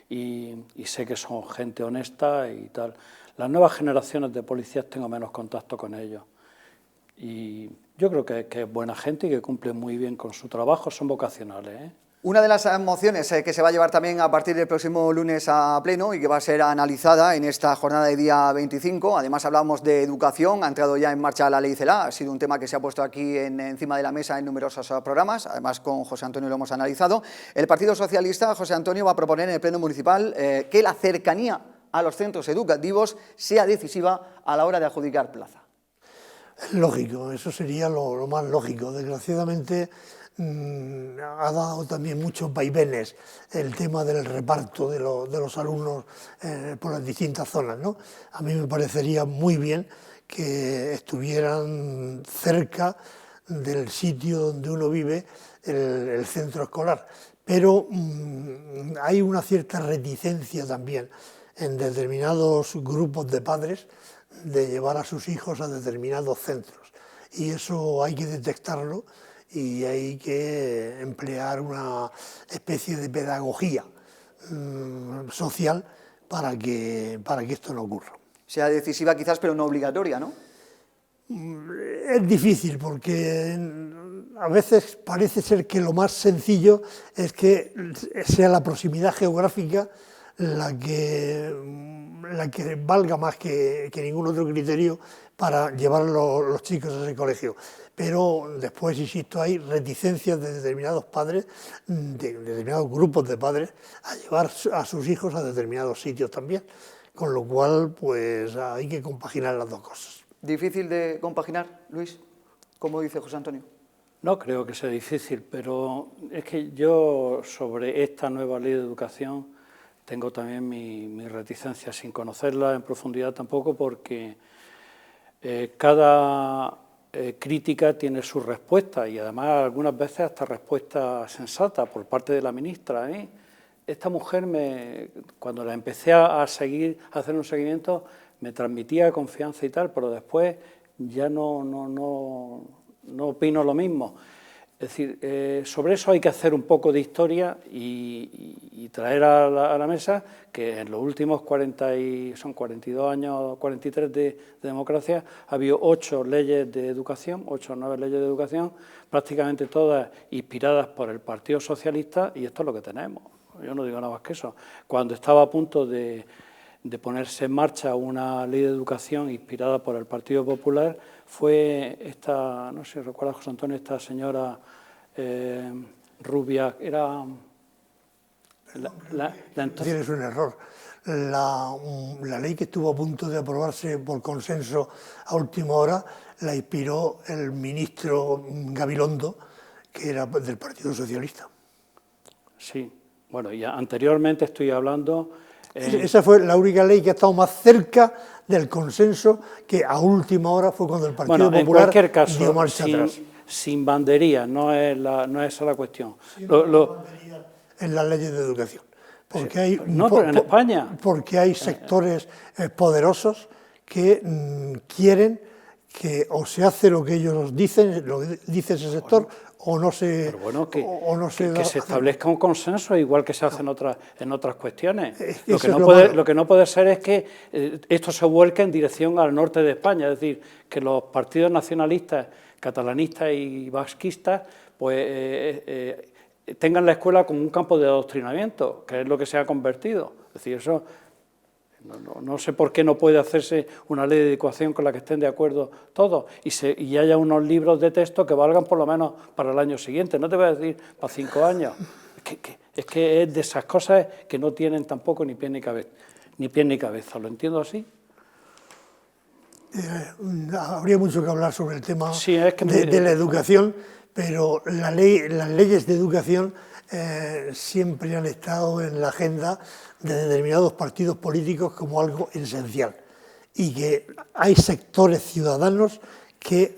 y sé que son gente honesta y tal. Las nuevas generaciones de policías tengo menos contacto con ellos, y yo creo que es buena gente y que cumple muy bien con su trabajo, son vocacionales, ¿eh?
Una de las mociones que se va a llevar también a partir del próximo lunes a pleno y que va a ser analizada en esta jornada de día 25, además hablamos de educación, ha entrado ya en marcha la ley CELA, ha sido un tema que se ha puesto aquí encima de la mesa en numerosos programas, además con José Antonio lo hemos analizado. El Partido Socialista, José Antonio, va a proponer en el pleno municipal que la cercanía a los centros educativos sea decisiva a la hora de adjudicar plaza.
Lógico, eso sería lo más lógico. Desgraciadamente ha dado también muchos vaivenes el tema del reparto de los alumnos por las distintas zonas, ¿no? A mí me parecería muy bien que estuvieran cerca del sitio donde uno vive el centro escolar, pero hay una cierta reticencia también en determinados grupos de padres de llevar a sus hijos a determinados centros, y eso hay que detectarlo y hay que emplear una especie de pedagogía social para que esto no ocurra.
Sea decisiva quizás, pero no obligatoria, ¿no?
Es difícil porque a veces parece ser que lo más sencillo es que sea la proximidad geográfica la que valga más que ningún otro criterio para llevar a los chicos a ese colegio. Pero después, insisto, hay reticencias de determinados padres, de determinados grupos de padres, a llevar a sus hijos a determinados sitios también, con lo cual pues hay que compaginar las dos cosas.
¿Difícil de compaginar, Luis, como dice José Antonio?
No creo que sea difícil, pero es que yo sobre esta nueva ley de educación tengo también mi reticencia, sin conocerla en profundidad tampoco, porque cada crítica tiene su respuesta y además algunas veces hasta respuesta sensata por parte de la ministra. Esta mujer, cuando la empecé a seguir, a hacer un seguimiento, me transmitía confianza y tal, pero después ya no opino lo mismo. Es decir, sobre eso hay que hacer un poco de historia y traer a la mesa que en los últimos 42 años, 43 de democracia, ha habido 8 leyes de educación, 8 o 9 leyes de educación, prácticamente todas inspiradas por el Partido Socialista, y esto es lo que tenemos. Yo no digo nada más que eso. Cuando estaba a punto de ponerse en marcha una ley de educación inspirada por el Partido Popular, fue esta, no sé si recuerdas, José Antonio, esta señora rubia, era...
Tienes un error. La ley que estuvo a punto de aprobarse por consenso a última hora la inspiró el ministro Gabilondo, que era del Partido Socialista.
Sí, bueno, y anteriormente estoy hablando...
Esa fue la única ley que ha estado más cerca del consenso, que a última hora fue cuando el Partido Popular
en cualquier caso,
dio marcha atrás.
Sin bandería, no es esa la cuestión.
En las leyes de educación. Porque hay,
pero en España.
Porque hay sectores poderosos que quieren que o se hace lo que ellos dicen, lo que dice ese sector, o no se...
Pero bueno, que se establezca un consenso, igual que se hace en otras cuestiones. Lo que no puede ser es que esto se vuelque en dirección al norte de España, es decir, que los partidos nacionalistas, catalanistas y vasquistas, pues tengan la escuela como un campo de adoctrinamiento, que es lo que se ha convertido. Es decir, eso... No sé por qué no puede hacerse una ley de educación con la que estén de acuerdo todos y haya unos libros de texto que valgan por lo menos para el año siguiente. No te voy a decir para 5 años. Es que es de esas cosas que no tienen tampoco ni pie ni cabeza. ¿Lo entiendo así?
Habría mucho que hablar sobre el tema
sí,
de la educación, pero las leyes de educación siempre han estado en la agenda de determinados partidos políticos como algo esencial, y que hay sectores ciudadanos que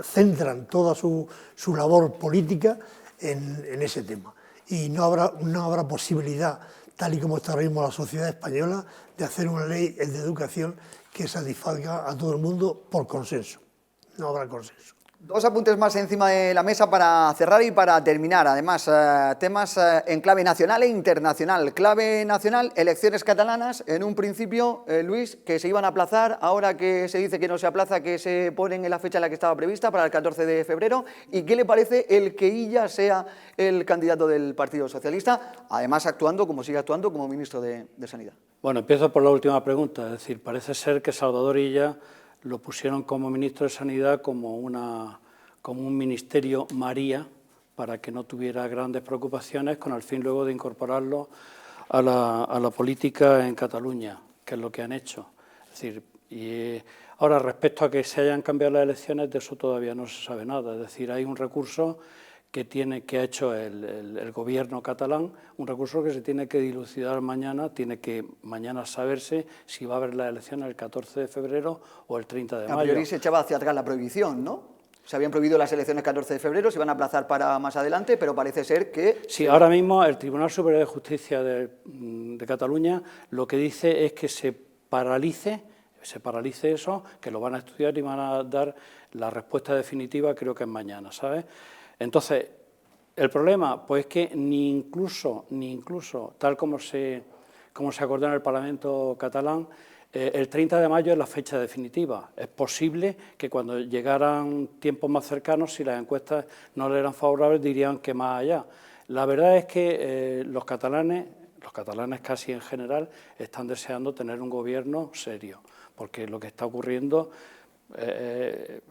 centran toda su labor política en ese tema, y no habrá posibilidad, tal y como está ahora mismo la sociedad española, de hacer una ley de educación que satisfaga a todo el mundo por consenso. No habrá consenso.
2 apuntes más encima de la mesa para cerrar y para terminar. Además, temas en clave nacional e internacional. Clave nacional, elecciones catalanas. En un principio, Luis, que se iban a aplazar, ahora que se dice que no se aplaza, que se ponen en la fecha en la que estaba prevista, para el 14 de febrero. ¿Y qué le parece el que Illa sea el candidato del Partido Socialista? Además, como sigue actuando como ministro de Sanidad.
Bueno, empiezo por la última pregunta. Es decir, parece ser que Salvador Illa lo pusieron como ministro de Sanidad como un ministerio María, para que no tuviera grandes preocupaciones, con el fin luego de incorporarlo a la política en Cataluña, que es lo que han hecho. Es decir, ahora, respecto a que se hayan cambiado las elecciones, de eso todavía no se sabe nada. Es decir, hay un recurso que ha hecho el gobierno catalán, un recurso que se tiene que dilucidar mañana, tiene que mañana saberse si va a haber las elecciones el 14 de febrero o el 30 de mayo.
A priori se echaba hacia atrás la prohibición, ¿no? Se habían prohibido las elecciones el 14 de febrero, se iban a aplazar para más adelante, pero parece ser que...
Sí, ahora mismo el Tribunal Superior de Justicia de Cataluña lo que dice es que se paralice eso, que lo van a estudiar y van a dar la respuesta definitiva, creo que es mañana, ¿sabes? Entonces, el problema, pues es que ni incluso, tal como se acordó en el Parlamento catalán, el 30 de mayo es la fecha definitiva. Es posible que cuando llegaran tiempos más cercanos, si las encuestas no le eran favorables, dirían que más allá. La verdad es que los catalanes casi en general, están deseando tener un gobierno serio, porque lo que está ocurriendo es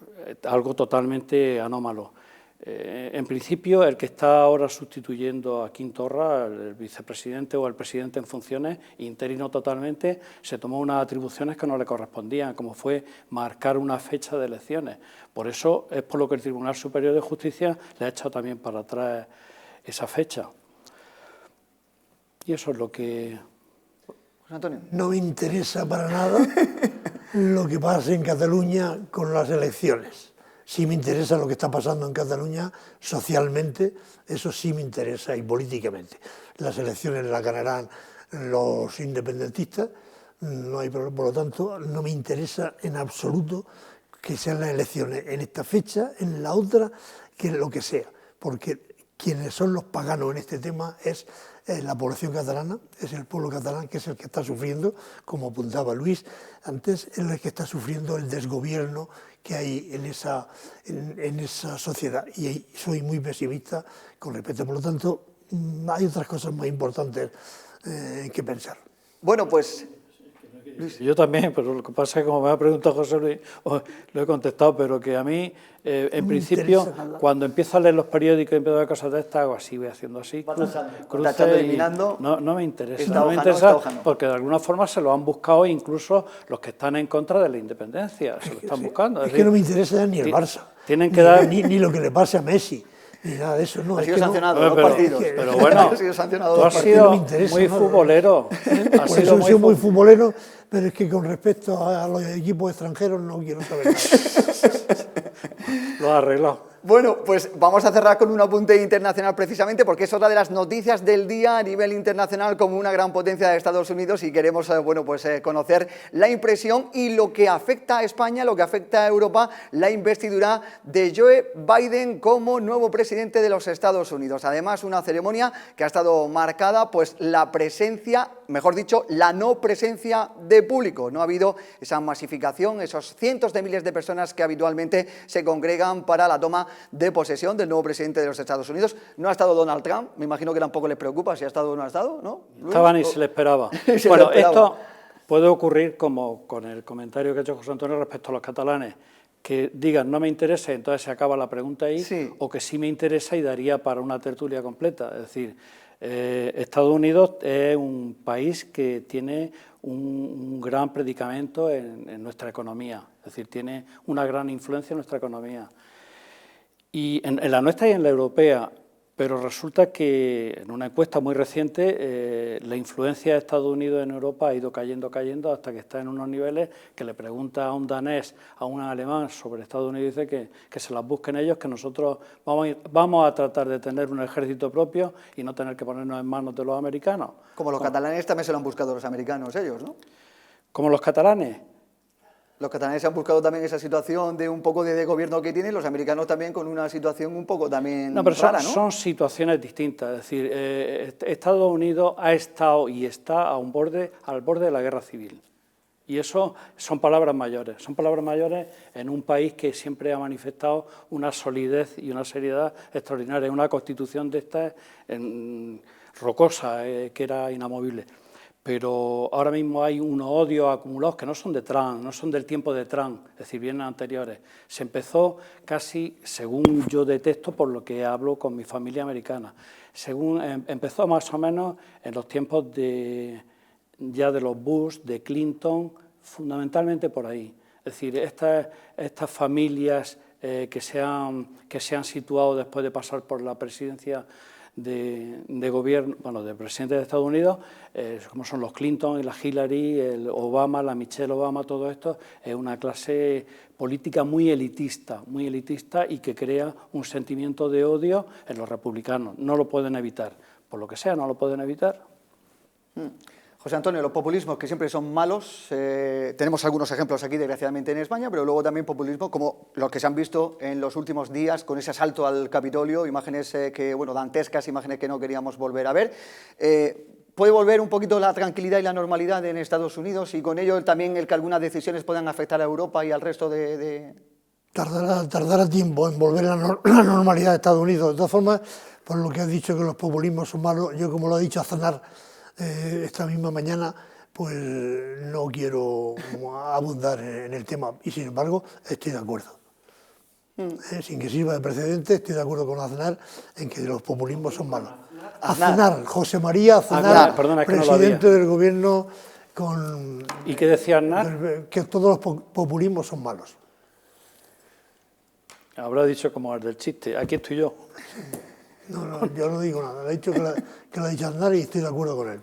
algo totalmente anómalo. En principio, el que está ahora sustituyendo a Quim Torra, el vicepresidente o el presidente en funciones, interino totalmente, se tomó unas atribuciones que no le correspondían, como fue marcar una fecha de elecciones. Por eso es por lo que el Tribunal Superior de Justicia le ha echado también para atrás esa fecha. Y eso es lo que...
José Antonio.
No me interesa para nada lo que pasa en Cataluña con las elecciones. Sí me interesa lo que está pasando en Cataluña socialmente, eso sí me interesa, y políticamente. Las elecciones las ganarán los independentistas, no hay problema, por lo tanto no me interesa en absoluto que sean las elecciones en esta fecha, en la otra, que lo que sea, porque quienes son los paganos en este tema es la población catalana, es el pueblo catalán, que es el que está sufriendo, como apuntaba Luis antes, es el que está sufriendo el desgobierno que hay en esa sociedad. Y soy muy pesimista con respecto, por lo tanto, hay otras cosas más importantes que pensar.
Bueno, pues...
Yo también, pero lo que pasa es que como me ha preguntado José Luis, lo he contestado, pero que a mí, en principio, cuando empiezo a leer los periódicos y empiezo a ver cosas de estas, hago así, voy haciendo así,
tachando, eliminando.
No me interesa, no me interesa, porque de alguna forma se lo han buscado incluso los que están en contra de la independencia, se lo están buscando.
Es que no me interesa ni el Barça,
tienen que dar...
ni lo que le pase a Messi. Ni nada de eso, no.
Ha sido sancionado dos partidos.
Pero bueno,
ha sido sancionado
tú
dos
has
partidos.
sido muy futbolero.
Por eso he sido muy futbolero, pero es que con respecto a los equipos extranjeros no quiero saber nada.
Lo has arreglado.
Bueno, pues vamos a cerrar con un apunte internacional precisamente porque es otra de las noticias del día a nivel internacional como una gran potencia de Estados Unidos y queremos conocer la impresión y lo que afecta a España, lo que afecta a Europa, la investidura de Joe Biden como nuevo presidente de los Estados Unidos. Además, una ceremonia que ha estado marcada pues la presencia, mejor dicho, la no presencia de público. No ha habido esa masificación, esos cientos de miles de personas que habitualmente se congregan para la toma de posesión del nuevo presidente de los Estados Unidos. No ha estado Donald Trump, me imagino que tampoco les preocupa si ha estado o no ha estado, ¿no?
Estaba ni se le esperaba. Bueno, esto puede ocurrir como con el comentario que ha hecho José Antonio respecto a los catalanes, que digan no me interesa y entonces se acaba la pregunta ahí, sí. O que sí me interesa y daría para una tertulia completa. Es decir, Estados Unidos es un país que tiene un gran predicamento en nuestra economía, es decir, tiene una gran influencia en nuestra economía. Y en la nuestra y en la europea, pero resulta que en una encuesta muy reciente la influencia de Estados Unidos en Europa ha ido cayendo hasta que está en unos niveles que le pregunta a un danés, a un alemán sobre Estados Unidos y dice que se las busquen ellos, que nosotros vamos a tratar de tener un ejército propio y no tener que ponernos en manos de los americanos.
Como los catalanes también se lo han buscado los americanos ellos, ¿no?
Como los catalanes.
Los catalanes han buscado también esa situación de un poco de gobierno que tienen, los americanos también con una situación un poco también rara, ¿no?
Son situaciones distintas, es decir, Estados Unidos ha estado y está al borde de la guerra civil. Y eso son palabras mayores en un país que siempre ha manifestado una solidez y una seriedad extraordinaria, una constitución de estas rocosa, que era inamovible. Pero ahora mismo hay unos odios acumulados que no son de Trump, no son del tiempo de Trump, es decir, vienen anteriores. Se empezó casi, según yo detecto, por lo que hablo con mi familia americana, empezó más o menos en los tiempos ya de los Bush, de Clinton, fundamentalmente por ahí. Es decir, estas familias que se han situado después de pasar por la presidencia de gobierno, bueno, de presidente de Estados Unidos, como son los Clinton y la Hillary, el Obama, la Michelle Obama, todo esto es una clase política muy elitista y que crea un sentimiento de odio en los republicanos. No lo pueden evitar, por lo que sea, no lo pueden evitar.
José Antonio, los populismos que siempre son malos, tenemos algunos ejemplos aquí desgraciadamente en España, pero luego también populismos como los que se han visto en los últimos días con ese asalto al Capitolio, imágenes dantescas, imágenes que no queríamos volver a ver. ¿Puede volver un poquito la tranquilidad y la normalidad en Estados Unidos y con ello también el que algunas decisiones puedan afectar a Europa y al resto de...
Tardará tiempo en volver la normalidad de Estados Unidos. De todas formas, por lo que has dicho que los populismos son malos, yo como lo ha dicho Aznar esta misma mañana, pues no quiero abundar en el tema y sin embargo estoy de acuerdo. sin que sirva de precedente. Estoy de acuerdo con Aznar en que los populismos son malos.
Aznar.
Aznar, José María Aznar,
perdona, es que no lo
presidente
había.
del gobierno con...
¿Y qué decía Aznar?
Que todos los populismos son malos.
Habrá dicho como el del chiste, aquí estoy yo.
No, yo no digo nada. Le he dicho que lo ha dicho Aznar y estoy de acuerdo con él.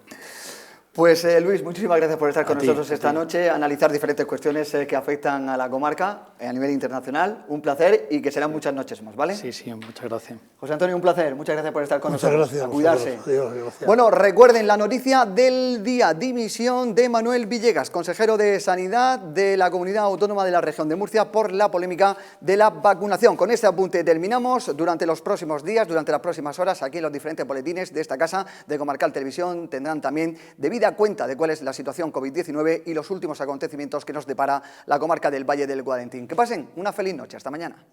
Pues Luis, muchísimas gracias por estar con nosotros esta
a ti.
noche, analizar diferentes cuestiones que afectan a la comarca a nivel internacional. Un placer y que serán muchas noches más, ¿vale?
Sí, sí, muchas gracias.
José Antonio, un placer. Muchas gracias por estar con
Muchas
nosotros.
gracias
A cuidarse.
Adiós, gracias.
Bueno, recuerden la noticia del día, dimisión de Manuel Villegas, consejero de Sanidad de la Comunidad Autónoma de la Región de Murcia por la polémica de la vacunación. Con este apunte terminamos. Durante los próximos días, durante las próximas horas, aquí en los diferentes boletines de esta casa de Comarcal Televisión tendrán también debida cuenta de cuál es la situación COVID-19 y los últimos acontecimientos que nos depara la comarca del Valle del Guadentín. Que pasen una feliz noche. Hasta mañana.